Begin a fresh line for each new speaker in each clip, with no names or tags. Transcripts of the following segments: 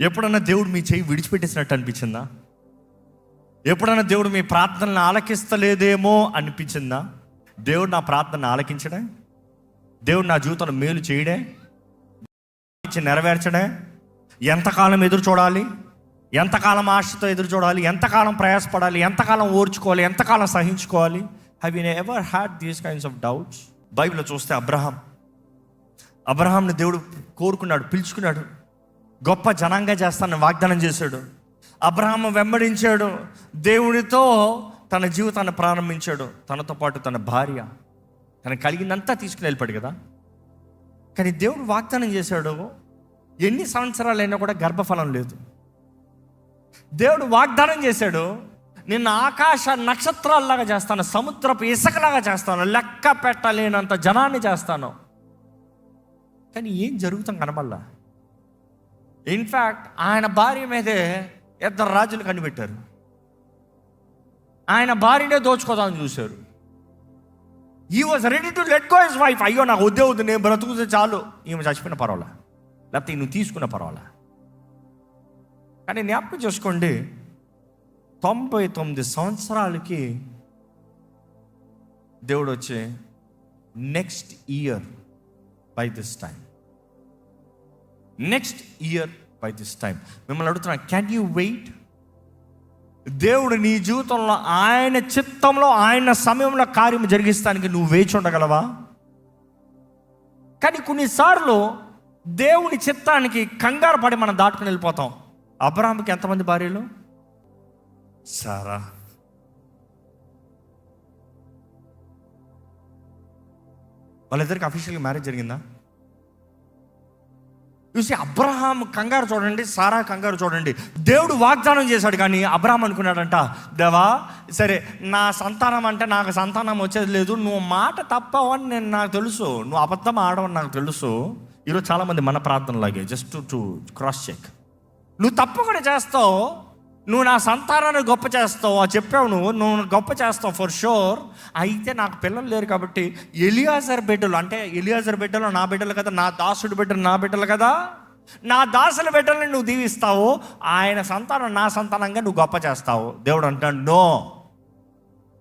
ఎప్పుడన్నా దేవుడు మీ చెయ్యి విడిచిపెట్టేసినట్టు అనిపించిందా? ఎప్పుడన్నా దేవుడు మీ ప్రార్థనలు ఆలకిస్తలేదేమో అనిపించిందా? దేవుడు నా ప్రార్థన ఆలకించడే? దేవుడు నా జీవితంలో మేలు చేయడే? నెరవేర్చడే? ఎంతకాలం ఎదురు చూడాలి? ఎంతకాలం ఆశతో ఎదురు చూడాలి? ఎంతకాలం ప్రయాసపడాలి? ఎంతకాలం ఓర్చుకోవాలి? ఎంతకాలం సహించుకోవాలి? Have you ever had these kinds of doubts? బైబిల్లో చూస్తే అబ్రహాంని దేవుడు కోరుకున్నాడు, పిలుచుకున్నాడు, గొప్ప జనంగా చేస్తానని వాగ్దానం చేశాడు. అబ్రహాము వెంబడించాడు, దేవుడితో తన జీవితాన్ని ప్రారంభించాడు. తనతో పాటు తన భార్య, తనకు కలిగిందంతా తీసుకుని వెళ్ళిపోయాడు కదా. కానీ దేవుడు వాగ్దానం చేశాడు, ఎన్ని సంవత్సరాలైనా కూడా గర్భఫలం లేదు. దేవుడు వాగ్దానం చేశాడు, నిన్ను ఆకాశ నక్షత్రాల్లాగా చేస్తాను, సముద్రపు ఇసుకలాగా చేస్తాను, లెక్క పెట్టలేనంత జనాన్ని చేస్తాను. కానీ ఏం జరుగుతాం కనబల్లా. ఇన్ఫ్యాక్ట్ ఆయన భార్య మీదే 2 రాజులు కనిపెట్టారు. ఆయన భార్యనే దోచుకోదామని చూశారు. He was ready to let go his wife. అయ్యో నాకు వద్దు, నేను బ్రతుకుతే చాలు, ఈమె చచ్చిపోయిన పర్వాలా, లేకపోతే నువ్వు తీసుకున్న పర్వాలా. కానీ జ్ఞాపకం చేసుకోండి, 99 సంవత్సరాలకి దేవుడు వచ్చి next year by this time మిమ్మల్ని అడుగుతున్నా, క్యాన్ యూ వెయిట్? దేవుడు నీ జీవితంలో ఆయన చిత్తంలో ఆయన సమయంలో కార్యం జరిగిస్తానికి నువ్వు వేచి ఉండగలవా? కానీ కొన్నిసార్లు దేవుని చిత్తానికి కంగారు పడి మనం దాటుకుని వెళ్ళిపోతాం. అబ్రహాముకి ఎంతమంది భార్యలు? సారా. వాళ్ళిద్దరికి అఫీషియల్గా మ్యారేజ్ జరిగిందా? చూసి అబ్రహాం కంగారు చూడండి, సారా కంగారు చూడండి. దేవుడు వాగ్దానం చేశాడు, కానీ అబ్రహాం అనుకున్నాడంట, దేవా సరే నా సంతానం అంటే నాకు సంతానం వచ్చేది లేదు, నువ్వు మాట తప్పవని నాకు తెలుసు, నువ్వు అబద్ధం ఆడవని నాకు తెలుసు. ఈరోజు చాలామంది మన ప్రార్థనలాగే జస్ట్ టు క్రాస్ చెక్. నువ్వు తప్పకుండా చేస్తావు, నువ్వు నా సంతానాన్ని గొప్ప చేస్తావు చెప్పావు, నువ్వు గొప్ప చేస్తావు ఫర్ షూర్. అయితే నాకు పిల్లలు లేరు కాబట్టి ఎలియాజర్ బిడ్డలు, అంటే ఎలియాజర్ బిడ్డలు నా బిడ్డలు కదా, నా దాసుడి బిడ్డలు నా బిడ్డలు కదా, నా దాసుల బిడ్డల్ని నువ్వు దీవిస్తావు, ఆయన సంతానం నా సంతానంగా నువ్వు గొప్ప చేస్తావు. దేవుడు అంటాడు, నో,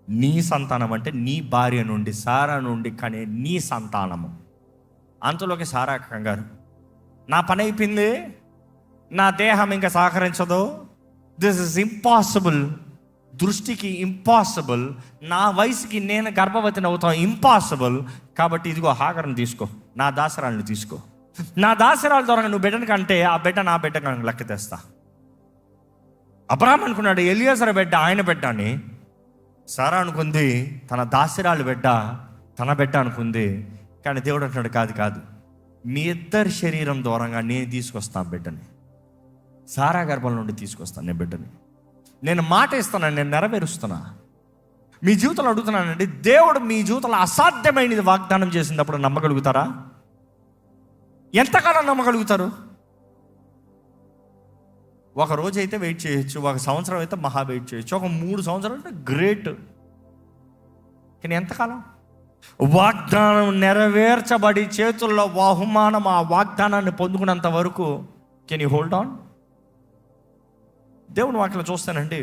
నీ సంతానం అంటే నీ భార్య నుండి, సారా నుండి కానీ నీ సంతానము. అంతలోకి సారా కంగారు, నా పని అయిపోయింది, నా దేహం ఇంకా సహకరించదు, దిస్ ఇస్ ఇంపాసిబుల్, దృష్టికి ఇంపాసిబుల్, నా వయసుకి నేను గర్భవతిని అవుతాను ఇంపాసిబుల్. కాబట్టి ఇదిగో హాగర్ని తీసుకో, నా దాసరాలను తీసుకో, నా దాసరాల ద్వారా నువ్వు బిడ్డని కంటే ఆ బిడ్డ నా బిడ్డ లెక్క తెస్తా. అబ్రహాం అనుకున్నాడు ఎలియాజర్ బిడ్డ ఆయన బిడ్డ అని, సారా అనుకుంది తన దాసరాలు బిడ్డ తన బిడ్డ అనుకుంది. కానీ దేవుడు అంటున్నాడు, కాదు, మీ ఇద్దరి శరీరం దూరంగా నేను తీసుకొస్తాను బిడ్డని, సారా గర్భం నుండి తీసుకొస్తాను నేను బిడ్డని, నేను మాట ఇస్తాను, నేను నెరవేరుస్తున్నా. మీ జీవితంలో అడుగుతున్నానండి, దేవుడు మీ జీవితంలో అసాధ్యమైనది వాగ్దానం చేసినప్పుడు నమ్మగలుగుతారా? ఎంతకాలం నమ్మగలుగుతారు? ఒక రోజు అయితే వెయిట్ చేయొచ్చు, ఒక సంవత్సరం అయితే మహా వెయిట్ చేయొచ్చు, ఒక 3 సంవత్సరాలు అంటే గ్రేట్. కానీ ఎంతకాలం? వాగ్దానం నెరవేర్చబడి చేతుల్లో బహుమానం ఆ వాగ్దానాన్ని పొందుకున్నంత వరకు కెన్ యూ హోల్డ్ ఆన్? దేవుని వాక్యం చూస్తానండి,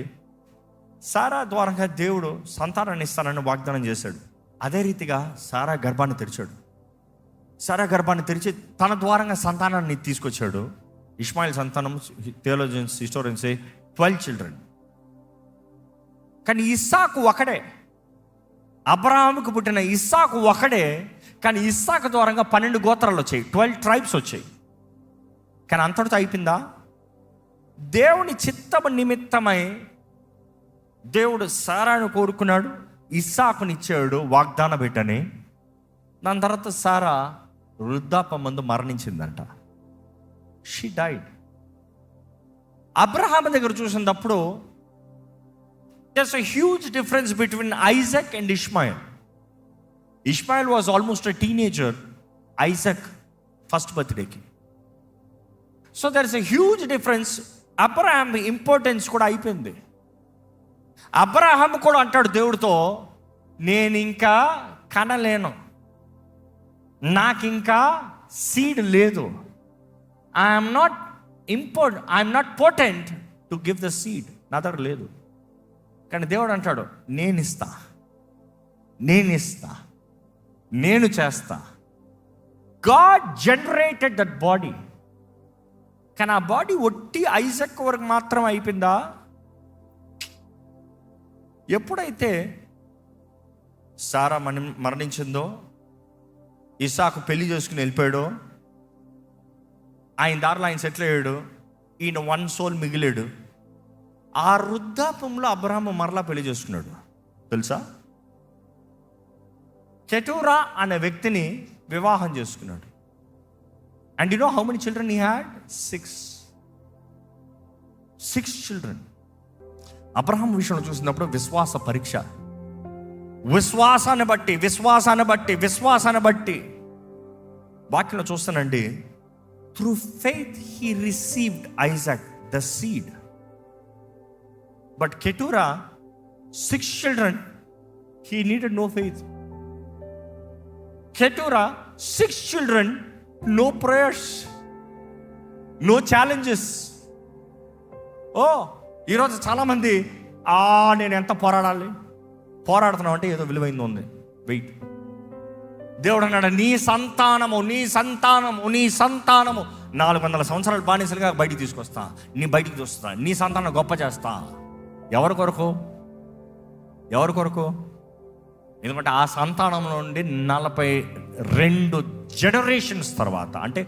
సారా ద్వారంగా దేవుడు సంతానాన్ని ఇస్తానని వాగ్దానం చేశాడు. అదే రీతిగా సారా గర్భాన్ని తెరిచాడు. సారా గర్భాన్ని తెరిచి తన ద్వారంగా సంతానాన్ని తీసుకొచ్చాడు. ఇష్మాయిల్ సంతానం, థియోలాజియన్స్, హిస్టోరియన్స్ 12 children. కానీ ఇస్సాకు ఒకడే, అబ్రహాముకు పుట్టిన ఇస్సాకు ఒకడే. కానీ ఇస్సాకు ద్వారంగా 12 గోత్రాలు వచ్చాయి, 12 tribes వచ్చాయి. కానీ అంతటితో అయిపోయిందా? దేవుని చిత్తము నిమిత్తమై దేవుడు సారాను కోరుకున్నాడు, ఇస్సాకునిచ్చాడు వాగ్దాన బిడ్డని. దాని తర్వాత సారా వృద్ధాప్యమందు మరణించిందంట. She died. అబ్రహాం దగ్గర చూసినప్పుడు there's a huge difference between Isaac and Ishmael. Ishmael was almost a teenager, Isaac first birthday ki. So there's a huge difference. Abraham importance కూడా అయిపోయింది. అబ్రహాం కూడా అంటాడు దేవుడితో, నేను ఇంకా కనలేను, నాకు ఇంకా సీడ్ లేదు, I'm not I'm not potent to give the seed, నా దగ్గర లేదు. కానీ దేవుడు అంటాడు, నేను ఇస్తా, నేను చేస్తా. God generated that body. కానీ ఆ బాడీ ఒట్టి ఐజాక్ వరకు మాత్రం అయిపోయిందా? ఎప్పుడైతే సారా మరణించిందో, ఇస్సాకు పెళ్లి చేసుకుని వెళ్ళిపోయాడో, ఆయన దారిలో ఆయన సెటిల్ అయ్యాడు, ఈయన 1 సోల్ మిగిలాడు. ఆ వృద్ధాపంలో అబ్రహాము మరలా పెళ్లి చేసుకున్నాడు. తెలుసా? కెటూరా అనే వ్యక్తిని వివాహం చేసుకున్నాడు. And you know how many children he had? 6 children. Abraham విషయంలో చూసినప్పుడు విశ్వాస పరీక్ష, విశ్వాసాన్ని బట్టి వాక్యంలో చూస్తానండి, through faith he received Isaac the seed. But Keturah 6 children, he needed no faith. Keturah 6 children, no prayers, no challenges. ఈరోజు చాలామంది నేను ఎంత పోరాడుతున్నావు అంటే ఏదో విలువైంది ఉంది, వెయిట్. దేవుడు అన్నాడు, నీ సంతానము 400 సంవత్సరాలు బానిసలుగా బయటికి తీసుకొస్తా, బయటికి చూస్తా, నీ సంతానం గొప్ప చేస్తా. ఎవరి కొరకు? ఎందుకంటే ఆ సంతానం నుండి 42 జనరేషన్స్ తర్వాత, అంటే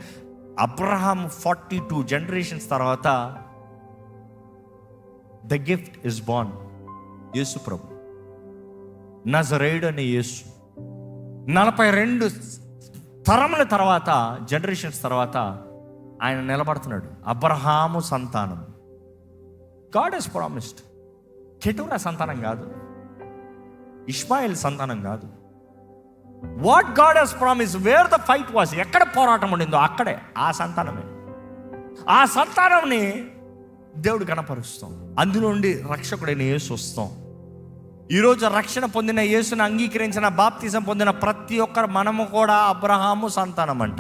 అబ్రహాం 42 జనరేషన్స్ తర్వాత ద గిఫ్ట్ ఇస్ బార్న్. యేసు ప్రభు, నజరేయుడు అనే యేసు 42 తరముల తర్వాత, జనరేషన్స్ తర్వాత ఆయన నిలబడుతున్నాడు. అబ్రహాము సంతానం. God Hess promised. కెటూరా సంతానం కాదు, ఇష్మాయిల్ సంతానం కాదు. What God has promised, where the fight was, ఎక్కడ పోరాటం ఉండిందో అక్కడే ఆ సంతానమే. ఆ సంతానంని దేవుడు కనపరుస్తాం. అందులోండి రక్షకుడైన యేసు వస్తాం. ఈరోజు రక్షణ పొందిన యేసుని అంగీకరించిన, బాప్తిజం పొందిన ప్రతి ఒక్కరు మనము కూడా అబ్రహాము సంతానం అంట.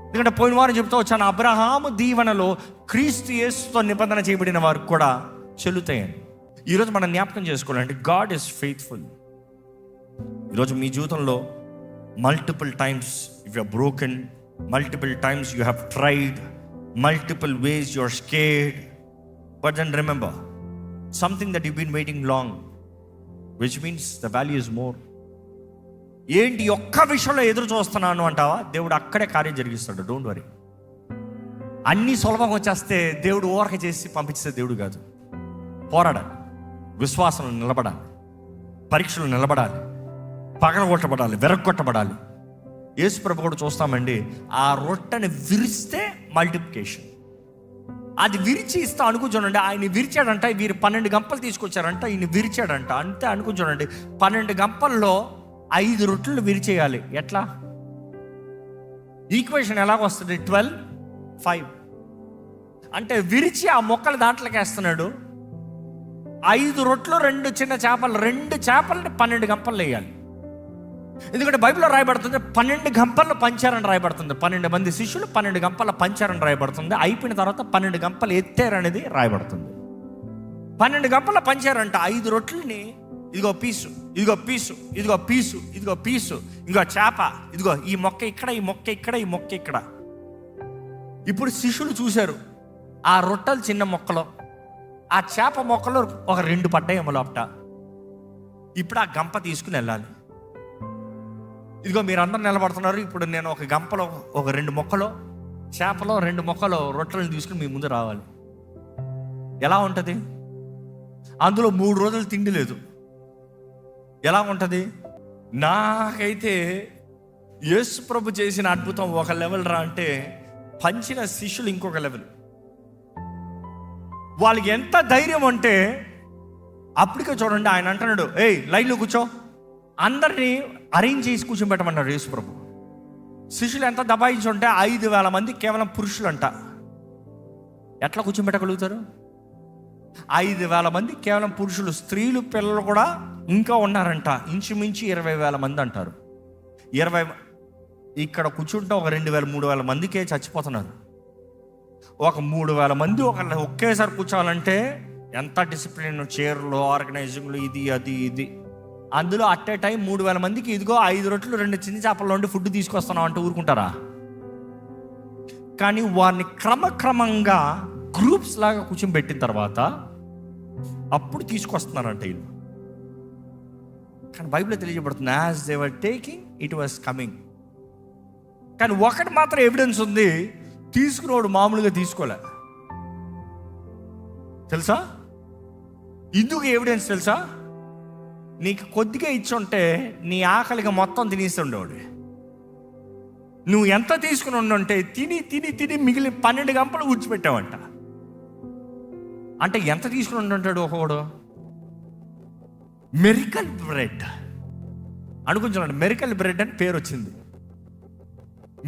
ఎందుకంటే పోయిన వారం చెప్తూ వచ్చాను, అబ్రహాము దీవెనలో క్రీస్తు యేసుతో నిబంధన చేయబడిన వారికి కూడా చెల్లుతాయని. ఈరోజు మనం జ్ఞాపకం చేసుకోవాలంటే గాడ్ ఈస్ ఫెయిత్ఫుల్. ఈరోజు మీ జీవితంలో multiple times you have broken, multiple times you have tried, multiple ways you are scared, but then remember something that you been waiting long, which means the value is more. ఏంటి ఒక్క విషయంలో ఎదురు చూస్తున్నాను అంటావా? దేవుడు అక్కడే కార్యం జరిగిస్తాడు. Don't worry. అన్నీ సులభంగా వచ్చేస్తే దేవుడు ఓరక చేసి పంపించే దేవుడు కాదు. పోరాడాలి, విశ్వాసంలో నిలబడాలి, పరీక్షలు నిలబడాలి, పగలగొట్టబడాలి, వెరగొట్టబడాలి. యేసు ప్రభు కూడా చూస్తామండి, ఆ రొట్టెని విరిస్తే మల్టిప్లికేషన్. అది విరిచి ఇస్తా అనుకుంటానండి. ఆయన విరిచాడంట, వీరు 12 గంపలు తీసుకొచ్చారంట, ఈయన విరిచాడంట. అంతే అనుకుంటానండి. 12 గంపల్లో 5 రొట్టెలు విరిచేయాలి. ఎట్లా? ఈక్వేషన్ ఎలాగొస్తుంది? 12:5 అంటే విరిచి ఆ మొక్కలు దాంట్లోకి వేస్తున్నాడు. 5 రొట్టెలు 2 చిన్న చేపలు, 2 చేపలని 12 గంపలు వేయాలి. ఎందుకంటే బైబిల్లో రాయబడుతుంది 12 గంపలు పంచారని రాయబడుతుంది. 12 మంది శిష్యులు 12 గంపల పంచారని రాయబడుతుంది. అయిపోయిన తర్వాత 12 గంపలు ఎత్తారనేది రాయబడుతుంది. 12 గంపల పంచారంట. 5 రొట్టెలని ఇదిగో పీసు, ఇదిగో పీసు, ఇదిగో పీసు, ఇదిగో పీసు, ఇదిగో చేప, ఇదిగో ఈ మొక్క ఇక్కడ, ఈ మొక్క ఇక్కడ, ఈ మొక్క ఇక్కడ. ఇప్పుడు శిష్యులు చూశారు ఆ రొట్టెలు చిన్న మొక్కలో, ఆ చేప మొక్కలో ఒక 2 పడ్డాయేమో లోపట. ఇప్పుడు ఆ గంప తీసుకుని వెళ్ళాలి. ఇదిగో మీరందరూ నిలబడుతున్నారు. ఇప్పుడు నేను ఒక గంపలో ఒక 2 మొక్కలో, చేపలో 2 మొక్కలో రొట్టెలను తీసుకుని మీ ముందు రావాలి. ఎలా ఉంటుంది? అందులో 3 రోజులు తిండి లేదు. ఎలా ఉంటుంది? నాకైతే యేసు ప్రభు చేసిన అద్భుతం ఒక లెవెల్ రా అంటే, పంచిన శిష్యులు ఇంకొక లెవెల్. వాళ్ళకి ఎంత ధైర్యం అంటే, అప్పటికే చూడండి ఆయన అంటున్నాడు, ఏయ్ లైన్లో కూర్చో, అందరినీ అరేంజ్ చేసి కూర్చోబెట్టమన్నాడు యేసు ప్రభు. శిష్యులు ఎంత దబాయించి ఉంటే 5,000 మంది కేవలం పురుషులు అంట. ఎట్లా కూర్చోబెట్టగలుగుతారు? 5,000 మంది కేవలం పురుషులు. స్త్రీలు పిల్లలు కూడా ఇంకా ఉన్నారంట. ఇంచుమించు 20,000 మంది అంటారు. 20 ఇక్కడ కూర్చుంటే ఒక 2,000 3,000 మందికే చచ్చిపోతున్నారు. ఒక 3,000 మంది ఒకేసారి కూర్చోవాలంటే ఎంత డిసిప్లిన్, చైర్లు, ఆర్గనైజింగ్లు, ఇది అది ఇది. అందులో అట్ ఏ టైం 3,000 మందికి ఇదిగో 5 రొట్టెలు 2 చిన్న చేపల నుండి ఫుడ్ తీసుకొస్తున్నాం అంటే ఊరుకుంటారా? కానీ వారిని క్రమక్రమంగా గ్రూప్స్ లాగా కూర్చోబెట్టిన తర్వాత అప్పుడు తీసుకొస్తున్నారంట వీళ్ళు. కానీ బైబిల్లో తెలియజేయబడుతుంది, as they were taking it was coming. కానీ ఒకటి మాత్రం ఎవిడెన్స్ ఉంది, తీసుకున్నవాడు మామూలుగా తీసుకోలే. తెలుసా ఇందుకు ఎవిడెన్స్ తెలుసా? నీకు కొద్దిగా ఇచ్చి ఉంటే నీ ఆకలిగా మొత్తం తినేస్తుండేవాడు. నువ్వు ఎంత తీసుకుని ఉండుంటే తిని తిని తిని మిగిలిన 12 గంపలు ఊడ్చిపెట్టావంట. అంటే ఎంత తీసుకుని ఉండుంటాడు ఒకడు? మెరికల్ బ్రెడ్ అనుకుంటున్నాడు. మెరికల్ బ్రెడ్ అని పేరు వచ్చింది.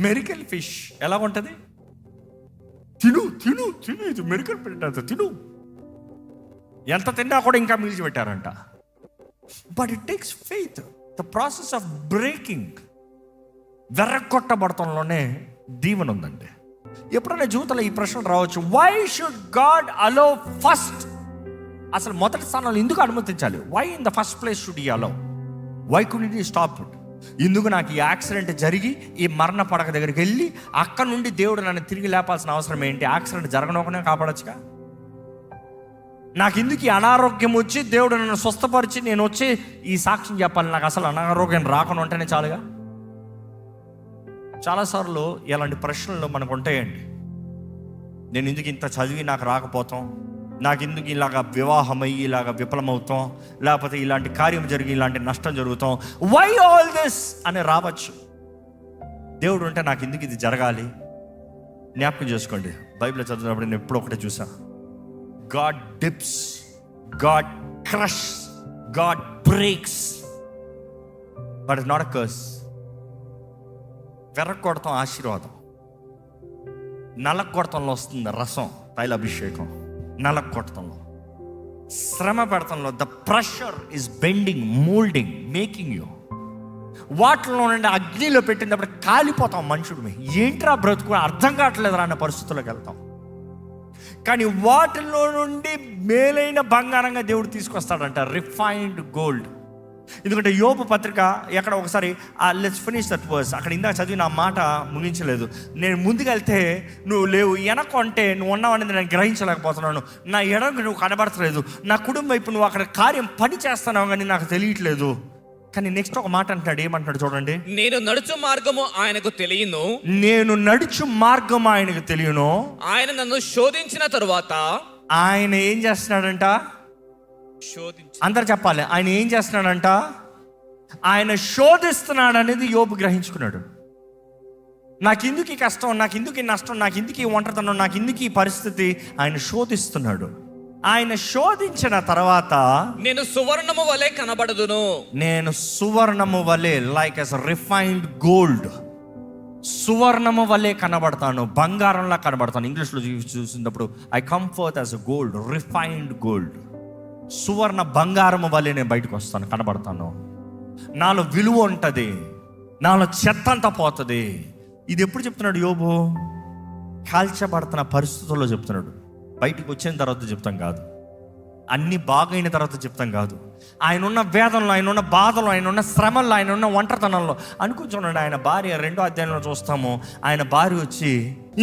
మెరికల్ ఫిష్ ఎలా ఉంటుంది? తిను తిను తిను, ఇది మెరికల్ బ్రెడ్ అంత తిను. ఎంత తిన్నా కూడా ఇంకా మిగిల్చి పెట్టారంట. But it takes faith, the process of breaking. వెర్రకొట్టబడతంలోనే దీవెన ఉందండి. ఎప్పుడైనా జీవితంలో ఈ ప్రశ్న రావచ్చు, why should God allow first? అసలు మొదటి స్థానంలో ఎందుకు అనుమతించాలి? Why in the first place should he allow? Why could it stop it? ఎందుకు నాకు ఈ యాక్సిడెంట్ జరిగి ఈ మరణ పడక దగ్గరికి వెళ్ళి అక్కడ నుండి దేవుడు నన్ను తిరిగి లేపాల్సిన అవసరం ఏంటి? యాక్సిడెంట్ జరగనొకనే కాపాడొచ్చుగా. నాకు ఎందుకు ఈ అనారోగ్యం వచ్చి దేవుడు నన్ను స్వస్థపరిచి నేను వచ్చి ఈ సాక్ష్యం చెప్పాలి? నాకు అసలు అనారోగ్యం రాకుండా ఉంటేనే చాలుగా. చాలాసార్లు ఇలాంటి ప్రశ్నలు మనకు ఉంటాయండి. నేను ఎందుకు ఇంత చదివి నాకు రాకపోతాం, నాకు ఎందుకు ఇలాగ వివాహమయ్యి ఇలాగ విఫలమవుతాం, లేకపోతే ఇలాంటి కార్యం జరిగి ఇలాంటి నష్టం జరుగుతాం, వై ఆల్ దిస్ అని రావచ్చు. దేవుడు ఉంటే నాకు ఎందుకు ఇది జరగాలి? జ్ఞాపకం చేసుకోండి, బైబిల్ చదివినప్పుడు నేను ఎప్పుడో ఒకటే చూసా, God dips, God crush, God breaks, but it's not a curse. వెర్రకొడతాం ఆశీర్వాదం, నలకొడతంలో వస్తుంది రసం, తైలాభిషేకం. నలకొడతంలో, శ్రమ పెడతంలో the pressure is bending, moulding, making you. వాటిలో నుండి అగ్నిలో పెట్టినప్పుడు కాలిపోతాం మనుషుడు. ఏంట్రా బ్రతుకు అర్థం కావట్లేదురా అన్న పరిస్థితుల్లోకి వెళ్తాం. కానీ వాటిలో నుండి మేలైన బంగారంగా దేవుడు తీసుకొస్తాడంట, రిఫైన్డ్ గోల్డ్. ఎందుకంటే యోబు పత్రిక ఎక్కడ ఒకసారి లెట్స్ ఫినిష్ దట్ వర్స్, అక్కడ ఇందాక చదివిన ఆ మాట ముగించలేదు. నేను ముందుకెళ్తే నువ్వు లేవు, వెనక అంటే నువ్వు ఉన్నావనేది నేను గ్రహించలేకపోతున్నాను, నా ఎడకు నువ్వు కనబడతలేదు, నా కుటుంబం వైపు నువ్వు అక్కడ కార్యం పని చేస్తున్నావు కానీ నాకు తెలియట్లేదు. కానీ నెక్స్ట్ ఒక మాట అంటున్నాడు, ఏమంటున్నాడు చూడండి,
నేను నడుచు మార్గము ఆయనకు తెలియను,
నేను నడుచు మార్గం ఆయనకు తెలియను.
ఆయన నన్ను శోధించిన తరువాత,
ఆయన ఏం చేస్తున్నాడంట? అందరు చెప్పాలి, ఆయన ఏం చేస్తున్నాడంట? ఆయన శోధిస్తున్నాడు అనేది యోబు గ్రహించుకున్నాడు. నాకు ఎందుకు ఈ కష్టం, నాకు ఎందుకు ఈ నష్టం, నాకు ఎందుకు ఈ ఒంటరితనం, నాకు ఎందుకు ఈ పరిస్థితి? ఆయన శోధిస్తున్నాడు. ఆయన శోధించిన తర్వాత,
నేను సువర్ణము వలె కనబడదును,
నేను సువర్ణము వలె, లైక్ ఎస్ రిఫైన్డ్ గోల్డ్, సువర్ణము వలె కనబడతాను, బంగారంలా కనబడతాను. ఇంగ్లీష్లో చూసినప్పుడు I comfort as a gold, refined gold. సువర్ణ బంగారము వల్లే నేను బయటకు వస్తాను, కనబడతాను. నాలో విలువ ఉంటుంది, నాలో చెత్త అంతా పోతుంది. ఇది ఎప్పుడు చెప్తున్నాడు యోబు? కాల్చబడుతున్న పరిస్థితుల్లో చెప్తున్నాడు. బయటికి వచ్చిన తర్వాత చెప్తాం కాదు, అన్నీ బాగైన తర్వాత చెప్తాం కాదు. ఆయన ఉన్న వేదనలో, ఆయన ఉన్న బాధలో, ఆయన ఉన్న శ్రమల్లో, ఆయన ఉన్న ఒంటరితనంలో అనుకుంటున్నాడు. ఆయన భార్య 2వ అధ్యాయంలో చూస్తాము, ఆయన భార్య వచ్చి,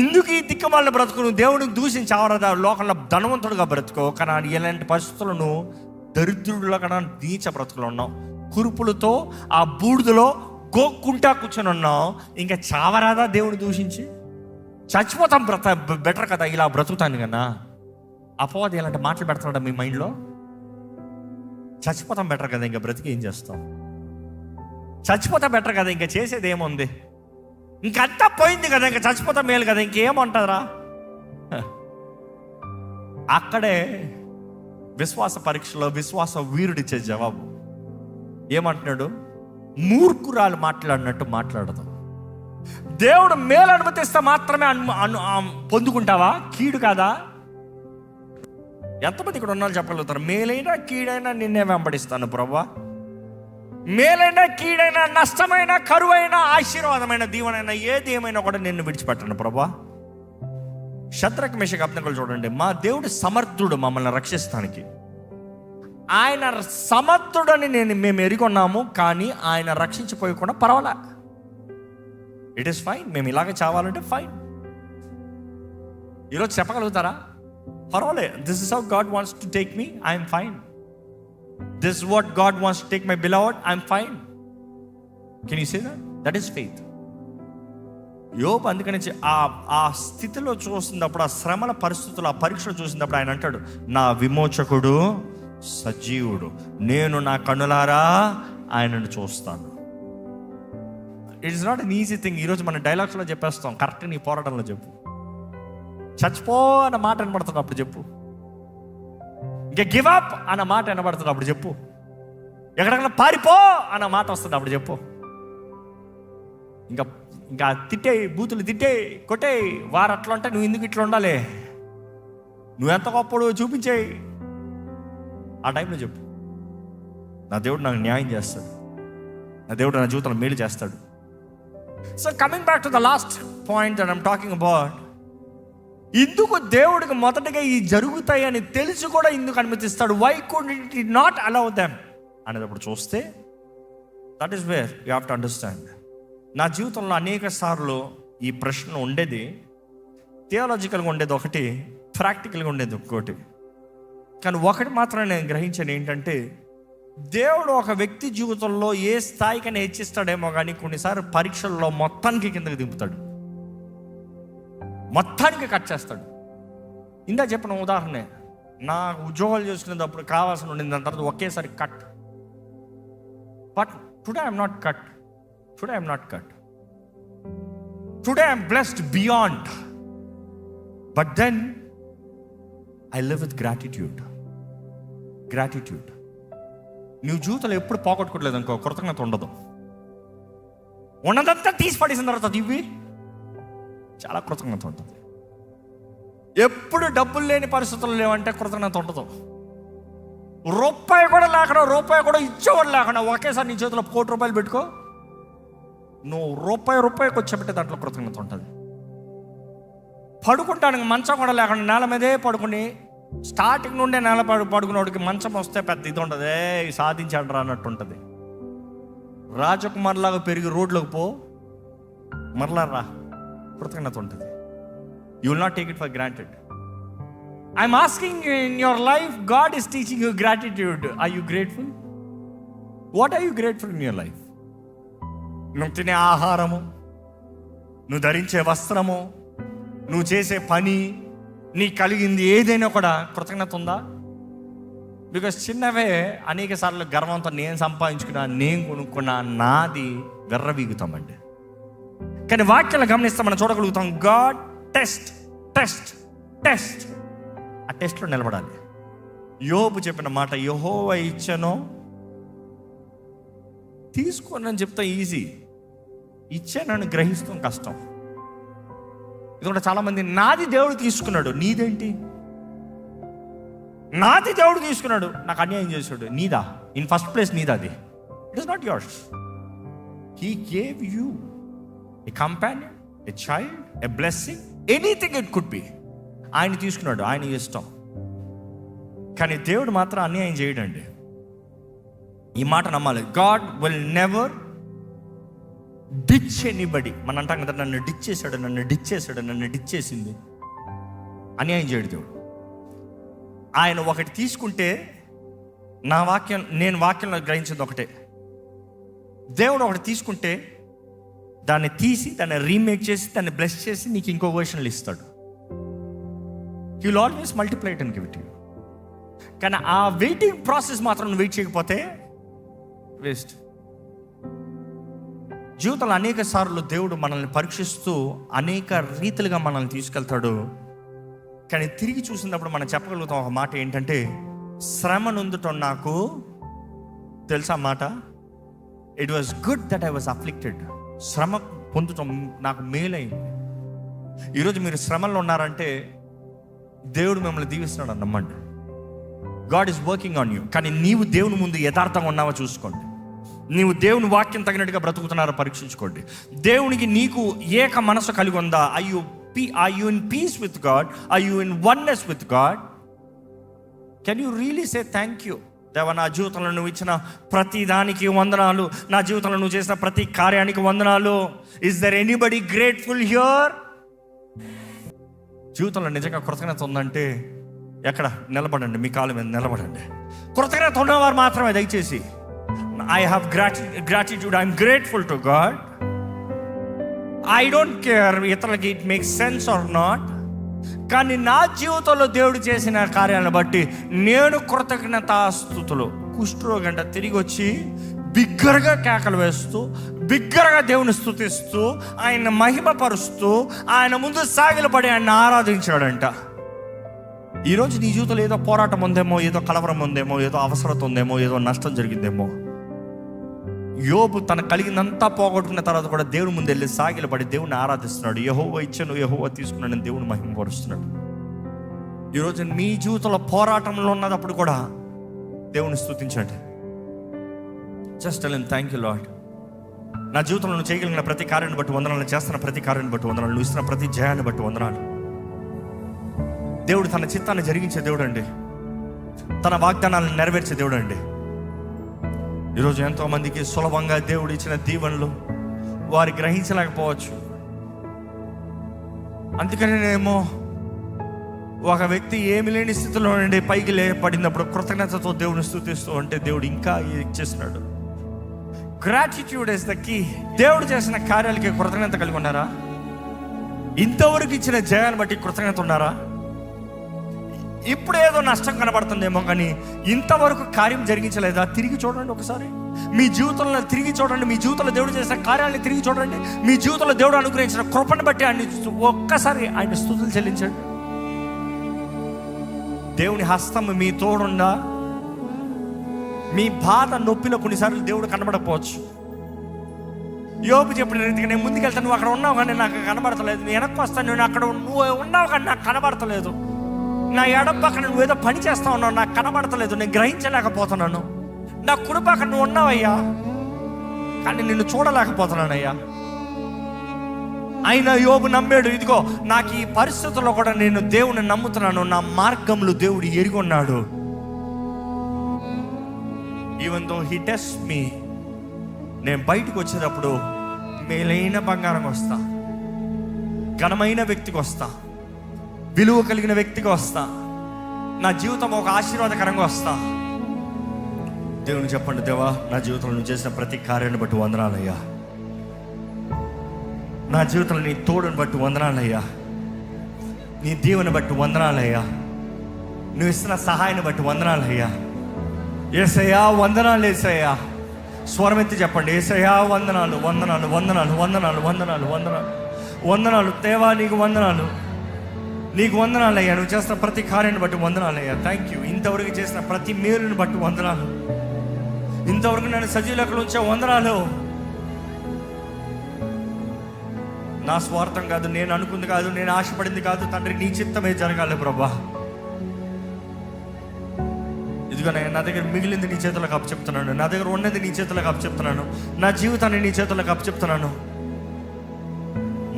ఇందుకు ఈ దిక్కుమాలిన బ్రతుకు, నువ్వు దేవుడిని దూషించి అవరదా, లోకంలో ధనవంతుడుగా బ్రతుకో, కానీ ఇలాంటి పరిస్థితులను దరిద్రుడిలో కన్నా నీచ బ్రతుకులు ఉన్నావు, కురుపులతో ఆ బూడిదలో గోక్కుంటా కూర్చొని ఉన్నావు, ఇంకా చావరాదా దేవుడిని దూషించి? చచ్చిపోతాం బెటర్ కదా ఇలా బ్రతుకుతాను కన్నా. అపవాది ఇలాంటి మాటలు పెడుతున్నాడు మీ మైండ్లో. చచ్చిపోతాం బెటర్ కదా, ఇంకా బ్రతికి ఏం చేస్తాం? చచ్చిపోతాం బెటర్ కదా, ఇంకా చేసేది ఏముంది? ఇంకంతా పోయింది కదా, ఇంకా చచ్చిపోతాం మేలు కదా, ఇంకేమంటారా? అక్కడే విశ్వాస పరీక్షలో విశ్వాస వీరుడిచ్చే జవాబు ఏమంటున్నాడు? మూర్ఖురాలు మాట్లాడినట్టు మాట్లాడదు. దేవుడు మేలు అనుమతిస్తే మాత్రమే పొందుకుంటావా? కీడు కాదా? ఎంతమంది ఇక్కడ ఉన్నారో చెప్పగలుగుతారు, మేలైనా కీడైనా నిన్నే వెంబడిస్తాను ప్రభువా, మేలైనా కీడైనా నష్టమైన కరువైన ఆశీర్వాదమైన దీవెనైనా ఏది ఏమైనా కూడా నిన్ను విడిచిపెట్టను ప్రభువా. శద్రక్ మేషక్ అబ్దెనగోలు చూడండి, మా దేవుడు సమర్థుడు మమ్మల్ని రక్షిస్తానికి. ఆయన సమర్థుడని మేము ఎరిగొన్నాము, కానీ ఆయన రక్షించిపోయకుండా పర్వాలే, ఇట్ ఈస్ ఫైన్. మేము ఇలాగే చావాలంటే ఫైన్. ఈరోజు చెప్పగలుగుతారా? పర్వాలే, this is how God wants to take me, I'm fine. This is what God wants to take my beloved, I'm fine. Can you say that? That is faith. యోబు అందుకని ఆ స్థితిలో చూసినప్పుడు, ఆ శ్రమల పరిస్థితులు, ఆ పరీక్షలు చూసినప్పుడు ఆయన అంటాడు, నా విమోచకుడు సజీవుడు, నేను నా కన్నులారా ఆయనను చూస్తాను. It's not an easy thing. ఈరోజు మన డైలాగ్స్లో చెప్పేస్తాం, కరెక్ట్ నీ పోరాటంలో చెప్పు. చచ్చిపో అన్న మాట వినబడుతుంది అప్పుడు చెప్పు. ఇంకా గివ్ అప్ అన్న మాట వినబడుతుంది అప్పుడు చెప్పు. ఎక్కడికైనా పారిపో అన్న మాట వస్తుంది అప్పుడు చెప్పు. ఇంకా తిట్టే, బూతులు తిట్టే, కొట్టే, వారు అట్లా అంటే నువ్వు ఎందుకు ఇట్లా ఉండాలి, నువ్వెంత గొప్పడు చూపించేయి, ఆ టైంలో చెప్పు. నా దేవుడు నాకు న్యాయం చేస్తాడు, నా దేవుడు నా జీవితంలో మేలు చేస్తాడు. So coming back to the last point that I'm talking about, ఎందుకు దేవుడికి మొదటగా ఈ జరుగుతాయి అని తెలిసి కూడా ఎందుకు అనుమతిస్తాడు? Why could it not allow them అనేటప్పుడు చూస్తే, that is where you have to understand. నా జీవితంలో అనేక సార్లు ఈ ప్రశ్న ఉండేది, థియాలజికల్గా ఉండేది ఒకటి, ప్రాక్టికల్గా ఉండేది ఇంకోటి. కానీ ఒకటి మాత్రం నేను గ్రహించాను, ఏంటంటే దేవుడు ఒక వ్యక్తి జీవితంలో ఏ స్థాయికైనా హెచ్చిస్తాడేమో, కానీ కొన్నిసార్లు పరీక్షల్లో మొత్తానికి కిందకి దింపుతాడు, మొత్తానికి కట్ చేస్తాడు. ఇందా చెప్పిన ఉదాహరణ, నా ఉద్యోగాలు చేసుకునేటప్పుడు కావాల్సిన ఉండింది, దాని తర్వాత ఒకేసారి cut. But today I'm not cut, today I'm not cut, today I'm blessed beyond. But then I live with gratitude. Gratitude. నువ్వు జీవితంలో ఎప్పుడు పోగొట్టుకోవట్లేదు అనుకో, కృతజ్ఞత ఉండదు. ఉన్నదంతా తీసి పడేసిన తర్వాత ఇవి చాలా కృతజ్ఞత ఉంటుంది. ఎప్పుడు డబ్బులు లేని పరిస్థితులు లేవంటే కృతజ్ఞత ఉండదు. రూపాయి కూడా లేకుండా, రూపాయి కూడా ఇచ్చేవాడు లేకుండా ఒకేసారి నీ చేతిలో ₹1,00,00,000 పెట్టుకో, నువ్వు రూపాయికి వచ్చేబట్టే దాంట్లో కృతజ్ఞత ఉంటుంది. పడుకుంటానికి మంచం కూడా లేకుండా నేల మీదే పడుకుని, స్టార్టింగ్ నుండే నేల పడుకునేవాడికి మంచం వస్తే పెద్ద ఇది ఉంటుంది, సాధించాడు రా అన్నట్టు ఉంటుంది. రాజకుమార్లాగా పెరిగి రోడ్లోకి పో, మరలా రా, కృతజ్ఞత ఉంటుంది. You will not take it for granted. I'm asking you, in your life God is teaching you gratitude. Are you grateful? What are you grateful in your life? నువ్వు తినే ఆహారము, నువ్వు ధరించే వస్త్రము, నువ్వు చేసే పని, నీకు కలిగింది ఏదైనా కూడా కృతజ్ఞత ఉందా? బికాస్ చిన్నవే అనేక సార్లు గర్వంతో నేను సంపాదించుకున్నా, నేను కొనుక్కున్నా, నాది వెర్రవీగుతామండి. కానీ వాక్యాలను గమనిస్తే మనం చూడగలుగుతాం, గాడ్ టెస్ట్ టెస్ట్ టెస్ట్, ఆ టెస్ట్లో నిలబడాలి. యోబు చెప్పిన మాట, యెహోవా ఇచ్చెను తీసుకోనని చెప్తా ఈజీ, ఇచ్చానని గ్రహిస్తాం కష్టం. ఇది కూడా చాలామంది, నాది దేవుడు తీసుకున్నాడు, నీదేంటి? నాది దేవుడు తీసుకున్నాడు, నాకు అన్యాయం చేశాడు, నీదా? ఇన్ ఫస్ట్ ప్లేస్ నీదా? అది it is not yours. He gave you a companion, a child, a blessing, anything it could be. ఆయన తీసుకున్నాడు, ఆయన ఇష్టం. కానీ దేవుడు మాత్రం అన్యాయం చేయడండి. ఈ మాట నమ్మాలి. God will never ditch anybody. మనం అంటాం కదా, నన్ను డిచ్ చేశాడు, నన్ను డిచ్ చేశాడు, నన్ను డిచ్ చేసింది. అన్యాయం చేయడు దేవుడు. ఆయన ఒకటి తీసుకుంటే, నేను వాక్యంలో గ్రహించింది ఒకటే, దేవుడు ఒకటి తీసుకుంటే దాన్ని తీసి, దాన్ని రీమేక్ చేసి, దాన్ని బ్లెస్ చేసి నీకు ఇంకో వర్షన్లు ఇస్తాడు. He will always multiply it and give it you. కానీ ఆ వెయిటింగ్ ప్రాసెస్ మాత్రం వెయిట్ చేయకపోతే వేస్ట్. జీవితంలో అనేక సార్లు దేవుడు మనల్ని పరీక్షిస్తూ అనేక రీతిలుగా మనల్ని తీసుకెళ్తాడు. కానీ తిరిగి చూసినప్పుడు మనం చెప్పగలుగుతాం ఒక మాట, ఏంటంటే శ్రమ నొందుటం నాకు తెలుసా మాట, it was good that I was afflicted. శ్రమ పొందటం నాకు మేలైంది. ఈరోజు మీరు శ్రమల్లో ఉన్నారంటే దేవుడు మిమ్మల్ని దీవిస్తున్నాడు అని నమ్మండి. God is working on you. కానీ నీవు దేవుని ముందు యథార్థంగా ఉన్నావో చూసుకోండి. నీవు దేవుని వాక్యం తగినట్టుగా బ్రతుకుతున్నారో పరీక్షించుకోండి. దేవునికి నీకు ఏక మనసు కలిగి ఉందా? I you in peace with God? Are you in oneness with God? Can you really say thank you? దేవా, నా జీవితంలో నువ్వు ఇచ్చిన ప్రతి దానికి వందనాలు, నా జీవితంలో నువ్వు చేసిన ప్రతి కార్యానికి వందనాలు. Is there anybody grateful here? జీవితంలో నిజంగా కృతజ్ఞత ఉందంటే ఎక్కడ నిలబడండి, మీ కాళ్ళ మీద నిలబడండి. కృతజ్ఞత ఉన్నవారు మాత్రమే దయచేసి I have gratitude, I'm grateful to God. I don't care ఇతరులకి it makes sense or not, కానీ నా జీవితంలో దేవుడు చేసిన కార్యాలను బట్టి నేను కృతజ్ఞతాస్తుతులు. కుష్ఠరోగంట తిరిగి వచ్చి బిగ్గరగా కేకలు వేస్తూ, బిగ్గరగా దేవుని స్తుతిస్తూ, ఆయన మహిమపరుస్తూ, ఆయన ముందు సాగిలపడి ఆయన ఆరాధించాడంట. ఈరోజు నీ జీవితంలో ఏదో పోరాటం ఉందేమో, ఏదో కలవరం ఉందేమో, ఏదో అవసరత ఉందేమో, ఏదో నష్టం జరిగిందేమో. యోబు తన కలిగినంతా పోగొట్టుకున్న తర్వాత కూడా దేవుని ముందు వెళ్ళి సాగిలపడి దేవుని ఆరాధిస్తున్నాడు. యెహోవా ఇచ్చాను, యెహోవా తీసుకున్నాను, దేవుని మహిమపరుస్తున్నాడు. ఈరోజు మీ జీవితంలో పోరాటంలో ఉన్నప్పుడు కూడా దేవుని స్తుతించండి. Just tell him thank you lord. నా జీవితంలో నువ్వు చేయగలిగిన ప్రతి కార్యాన్ని బట్టి వందనాలు, చేస్తున్న ప్రతి కార్యాన్ని బట్టి వందనాలు, నువ్వు ఇస్తున్న ప్రతి జయాన్ని బట్టి వందనాలు. దేవుడు తన చిత్తాన్ని జరిగించే దేవుడు అండి, తన వాగ్దానాలను నెరవేర్చే దేవుడు అండి. ఈరోజు ఎంతోమందికి సులభంగా దేవుడు ఇచ్చిన దీవెనలు వారు గ్రహించలేకపోవచ్చు. అందుకనేమో ఒక వ్యక్తి ఏమి లేని స్థితిలో నుండి పైకి పడినప్పుడు కృతజ్ఞతతో దేవుని స్తుతిస్తూ ఉంటే దేవుడు ఇంకా ఇచ్చేస్తున్నాడు. Gratitude is the key. దేవుడు చేసిన కార్యాలకి కృతజ్ఞత కలిగి ఉన్నారా? ఇంతవరకు ఇచ్చిన జయాన్ని బట్టి కృతజ్ఞత ఉన్నారా? ఇప్పుడు ఏదో నష్టం కనబడుతుందేమో, కానీ ఇంతవరకు కార్యం జరిగించలేదా? తిరిగి చూడండి ఒకసారి, మీ జీవితంలో తిరిగి చూడండి. మీ జీవితంలో దేవుడు చేసిన కార్యాలను తిరిగి చూడండి. మీ జీవితంలో దేవుడు అనుగ్రహించిన కృపను బట్టి ఆయన ఒక్కసారి ఆయన స్తుతులు చెల్లించండి. దేవుని హస్తం మీ తోడుందా? మీ బాధ నొప్పిలో కొన్నిసార్లు దేవుడు కనబడకపోవచ్చు. యోబు చెప్పిన రీతిగా నేను ముందుకెళ్తాను, నువ్వు అక్కడ ఉన్నావు కానీ నాకు కనబడతలేదు. నేను వెనక్కి వస్తాను, నేను అక్కడ నువ్వు ఉన్నావు కానీ నాకు కనబడతలేదు. నా ఎడం పక్కన నువ్వు ఏదో పని చేస్తా ఉన్నావు, నాకు కనబడతలేదు, నేను గ్రహించలేకపోతున్నాను. నా కుడి పక్కన నువ్వు ఉన్నావయ్యా కానీ నిన్ను చూడలేకపోతున్నానయ్యా. అయినా యోబు నమ్మాడు, ఇదిగో నాకు ఈ పరిస్థితుల్లో కూడా నేను దేవుని నమ్ముతున్నాను, నా మార్గంలో దేవుడు ఎరిగి ఉన్నాడు. ఈవెన్ దో హీ టెస్ట్ మీ, నేను బయటకు వచ్చేటప్పుడు మేలైన బంగారం వస్తా, ఘనమైన వ్యక్తికి వస్తా, విలువ కలిగిన వ్యక్తిగా వస్తా, నా జీవితం ఒక ఆశీర్వాదకరంగా వస్తా. దేవుని చెప్పండి, దేవా నా జీవితంలో నువ్వు చేసిన ప్రతి కార్యాన్ని బట్టి వందనాలయ్యా. నా జీవితంలో నీ తోడుని బట్టి వందనాలయ్యా. నీ దీవెని బట్టి వందనాలయ్యా. నువ్వు ఇస్తున్న సహాయాన్ని బట్టి వందనాలయ్యా. యేసయ్యా వందనాలు, యేసయ్యా. స్వరం ఎత్తి చెప్పండి, యేసయ్యా వందనాలు, వందనాలు, వందనాలు, వందనాలు, వందనాలు, వందనాలు, వందనాలు. దేవా నీకు వందనాలు, నీకు వందనాలయ్యా. నువ్వు చేసిన ప్రతి కార్యాన్ని బట్టి వందనాలయ్యా. Thank you. ఇంతవరకు చేసిన ప్రతి మేలుని బట్టి వందనాలు. ఇంతవరకు నేను సజీవులకు ఉంచే వందనాలు. నా స్వార్థం కాదు, నేను అనుకుంది కాదు, నేను ఆశపడింది కాదు తండ్రి, నీ చిత్తమే జరగాలి ప్రభా. ఇదిగో నా దగ్గర మిగిలింది నీ చేతులకు అప్పచెప్తున్నాను, నా దగ్గర ఉన్నది నీ చేతులకు అప్పచెప్తున్నాను, నా జీవితాన్ని నీ చేతులకు అప్పచెప్తున్నాను.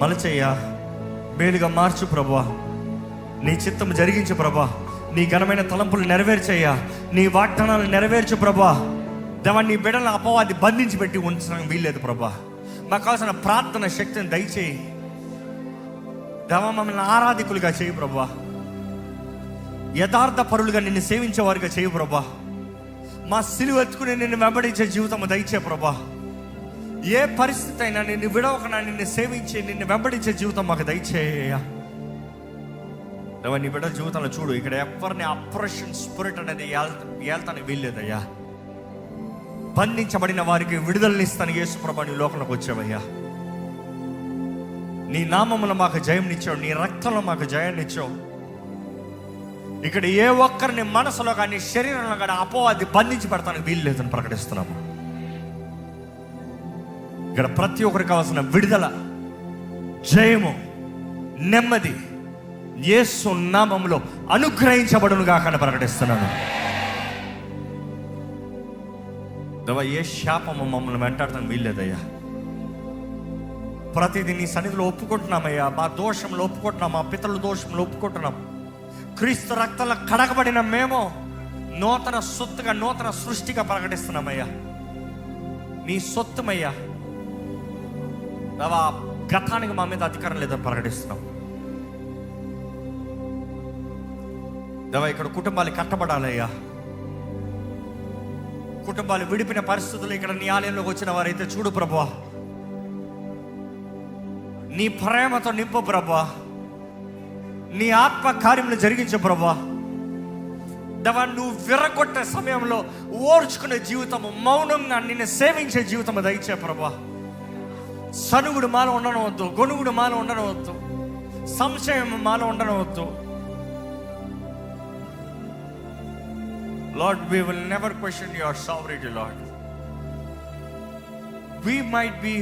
మలచయ్యా, మేలుగా మార్చు ప్రభా, నీ చిత్తం జరిగించు ప్రభా, నీ ఘనమైన తలంపులు నెరవేర్చయ్యా, నీ వాగ్దానాలు నెరవేర్చు ప్రభా. దేవా నీ బిడ్డలను అపవాది బంధించి పెట్టి ఉంచడానికి వీల్లేదు ప్రభా. మాకు కావాల్సిన ప్రార్థన శక్తిని దయచేయి దేవా. మమ్మల్ని ఆరాధికులుగా చేయి ప్రభా, యథార్థ పరులుగా నిన్ను సేవించేవారుగా చేయి ప్రభా. మా సిలువ ఎత్తుకుని నిన్ను వెంబడించే జీవితం దయచే ప్రభా. ఏ పరిస్థితి అయినా నిన్ను విడవకనా నిన్ను సేవించి నిన్ను వెంబడించే జీవితం మాకు దయచేయ్యా. నీ బిడ్డ జీవితంలో చూడు, ఇక్కడ ఎవరిని అప్రెషన్ స్పిరిట్ అనేది ఏళ్తానికి వీల్లేదయ్యా. బంధించబడిన వారికి విడుదలనిస్తాను యేసు ప్రభా, నీ లోకంలోకి వచ్చావయ్యా. నీ నామములో మాకు జయంనిచ్చావు, నీ రక్తంలో మాకు జయాన్నిచ్చావు. ఇక్కడ ఏ ఒక్కరిని మనసులో కానీ శరీరంలో కానీ అపవాది బంధించి పెడతానికి వీల్లేదని ప్రకటిస్తున్నాము. ఇక్కడ ప్రతి ఒక్కరికి కావాల్సిన విడుదల, జయము, నెమ్మది యేసు నామములో అనుగ్రహించబడును గాక ప్రకటిస్తున్నాను. దేవా ఏ శాపము మమ్మల్ని వెంటాడతానికి వీల్లేదయ్యా. ప్రతిదీ నీ సన్నిధిలో ఒప్పుకుంటున్నామయ్యా. మా దోషంలో ఒప్పుకుంటున్నాం, మా పితరుల దోషంలో ఒప్పుకుంటున్నాం. క్రీస్తు రక్తంలో కడగబడిన మేము నూతన సొత్తుగా, నూతన సృష్టిగా ప్రకటిస్తున్నామయ్యా. నీ సొత్తుమయ్యా దేవా. గతానికి మా మీద అధికారం లేదని ప్రకటిస్తున్నాం దేవా. ఇక్కడ కుటుంబాలు కట్టబడాలయ్యా. కుటుంబాలు విడిపిన పరిస్థితులు ఇక్కడ నీ ఆలయంలోకి వచ్చిన వారైతే చూడు ప్రభువా, నీ ప్రేమతో నింపు ప్రభువా, నీ ఆత్మ కార్యములు జరిగించే ప్రభువా. దేవా, నువ్వు విరగొట్టే సమయంలో ఓర్చుకునే జీవితము, మౌనంగా నిన్ను సేవించే జీవితము దయచే ప్రభువా. సనుగుడు మాలో ఉండనవద్దు, గొనుగుడు మాలో ఉండనవద్దు, సంశయం మాలో ఉండనవద్దు. Lord, we will never question your sovereignty, Lord. We might be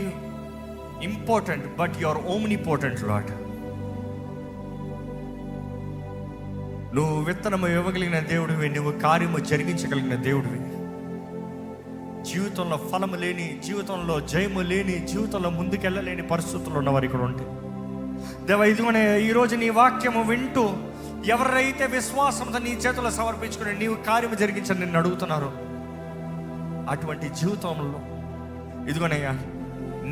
important, but you are omnipotent, Lord. నువ్వు విత్తనము ఇవ్వగలిగిన దేవుడివి, నువ్వు కార్యము జరిగించగలిగిన దేవుడివి. జీవితంలో ఫలము లేని, జీవితంలో జయము లేని, జీవితంలో ముందుకెళ్ళలేని పరిస్థితుల్లో ఉన్నవారు ఇక్కడ ఉంటే దేవా, ఇదిగోనే ఈరోజు నీ వాక్యము వింటూ ఎవరైతే విశ్వాసంతో నీ చేతుల్లో సమర్పించుకుని నీవు కార్యము జరిగించని నిన్ను అడుగుతున్నారు, అటువంటి జీవితంలో ఇదిగోనయ్యా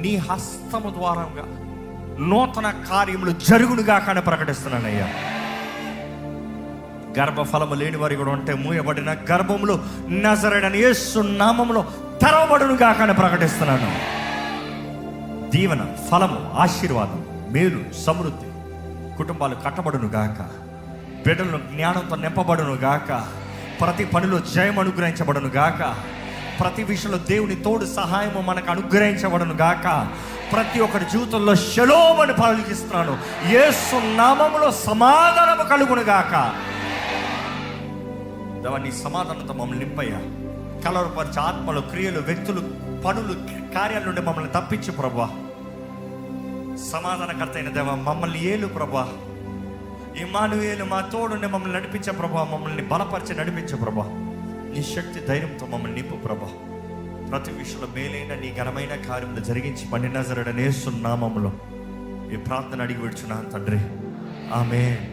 నీ హస్తము ద్వారంగా నూతన కార్యములు జరుగునుగా కానీ ప్రకటిస్తున్నానయ్యా. గర్భఫలము లేని వారి కూడా ఉంటే మూయబడిన గర్భములు నజరేయుడైన యేసు నామములో తెరవబడునుగా కానీ ప్రకటిస్తున్నాను. దీవెన, ఫలము, ఆశీర్వాదం, మేలు, సమృద్ధి, కుటుంబాలు కట్టబడును గాక, బిడ్డలను జ్ఞానంతో నింపబడును గాక, ప్రతి పనిలో జయం అనుగ్రహించబడును గాక, ప్రతి విషయంలో దేవుని తోడు సహాయము మనకు అనుగ్రహించబడును గాక. ప్రతి ఒక్కరి జీవితంలో షలోమ్ అని పలికిస్తున్నాను. యేసు నామములో సమాధానము కలుగును గాక. దేవా, నీ సమాధానంతో మమ్మల్ని నింపయ్యా. కలవరపరిచే ఆత్మలు, క్రియలు, వ్యక్తులు, పనులు, కార్యాల నుండి మమ్మల్ని తప్పించు ప్రభువా. సమాధానకర్త అయిన దేవా, మమ్మల్ని ఏలు ప్రభువా. ఇమ్మానుయేలు మా తోడుండి మమ్మల్ని నడిపించే ప్రభువా. మమ్మల్ని బలపరిచి నడిపించే ప్రభువా. నీ శక్తి ధైర్యంతో మమ్మల్ని నింపు ప్రభువా. ప్రతి విషయంలో మేలైన నీ ఘనమైన కార్యములు జరిగించి పండి నజరేయుడైన యేసు నామములో ఈ ప్రార్థన అడిగి విడుచున్నాను తండ్రి. ఆమేన్.